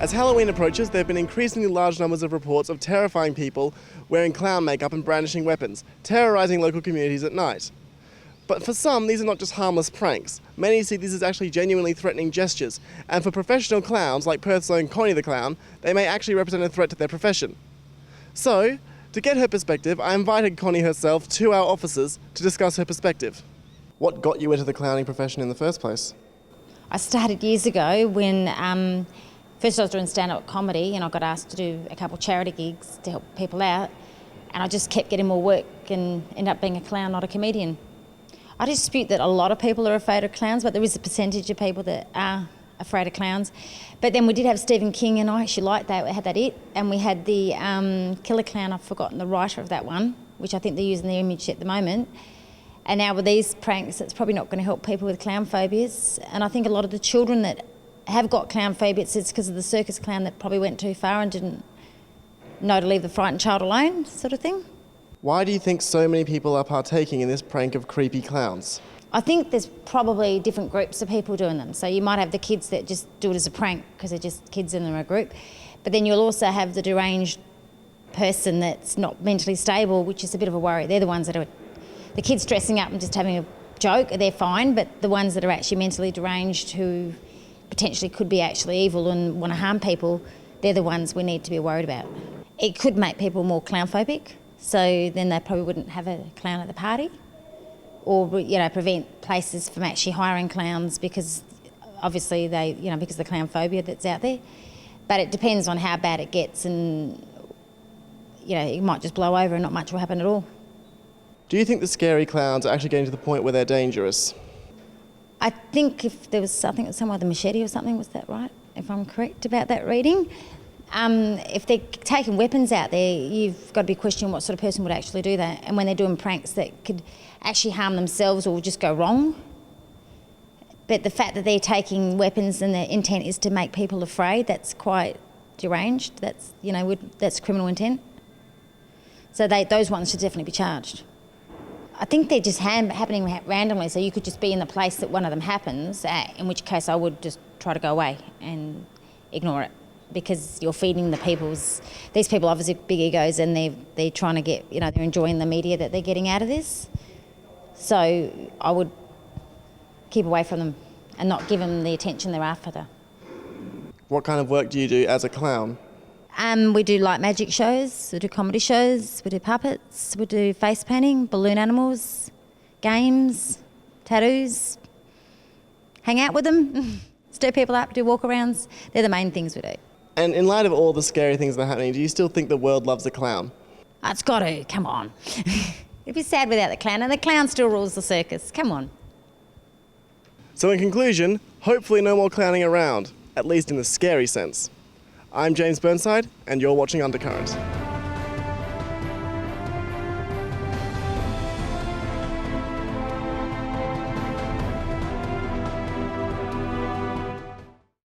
As Halloween approaches, there have been increasingly large numbers of reports of terrifying people wearing clown makeup and brandishing weapons, terrorising local communities at night. But for some, these are not just harmless pranks. Many see these as actually genuinely threatening gestures, and for professional clowns like Perth's own Connie the Clown, they may actually represent a threat to their profession. So, to get her perspective, I invited Connie herself to our offices to discuss her perspective. What got you into the clowning profession in the first place? I started years ago when first I was doing stand-up comedy and I got asked to do a couple of charity gigs to help people out, and I just kept getting more work and ended up being a clown, not a comedian. I dispute that a lot of people are afraid of clowns, but there is a percentage of people that are afraid of clowns. But then we did have Stephen King, and I actually liked that. We had that It, and we had the Killer Clown, I've forgotten the writer of that one, which I think they're using the image at the moment. And now with these pranks, it's probably not going to help people with clown phobias. And I think a lot of the children that have got clown phobias, it's because of the circus clown that probably went too far and didn't know to leave the frightened child alone, sort of thing. Why do you think so many people are partaking in this prank of creepy clowns? I think there's probably different groups of people doing them. So you might have the kids that just do it as a prank because they're just kids in a group. But then you'll also have the deranged person that's not mentally stable, which is a bit of a worry. They're the ones that are, the kids dressing up and just having a joke, they're fine, but the ones that are actually mentally deranged who potentially could be actually evil and want to harm people, they're the ones we need to be worried about. It could make people more clown phobic. So then they probably wouldn't have a clown at the party, or prevent places from actually hiring clowns because obviously because of the clown phobia that's out there. But it depends on how bad it gets, and it might just blow over and not much will happen at all. Do you think the scary clowns are actually getting to the point where they're dangerous? I think it was someone with a machete or something, was that right? If I'm correct about that reading. If they're taking weapons out there, you've got to be questioning what sort of person would actually do that. And when they're doing pranks that could actually harm themselves or just go wrong. But the fact that they're taking weapons and their intent is to make people afraid, that's quite deranged. That's, that's criminal intent. So those ones should definitely be charged. I think they're just happening randomly, so you could just be in the place that one of them happens, in which case I would just try to go away and ignore it. Because you're feeding these people obviously big egos, and they're trying to get, they're enjoying the media that they're getting out of this. So I would keep away from them and not give them the attention they're after. What kind of work do you do as a clown? We do light magic shows, we do comedy shows, we do puppets, we do face painting, balloon animals, games, tattoos, hang out with them, stir people up, do walk-arounds. They're the main things we do. And in light of all the scary things that are happening, do you still think the world loves a clown? It's got to, come on. It'd be sad without the clown, and the clown still rules the circus, come on. So in conclusion, hopefully no more clowning around, at least in the scary sense. I'm James Burnside, and you're watching Undercurrent.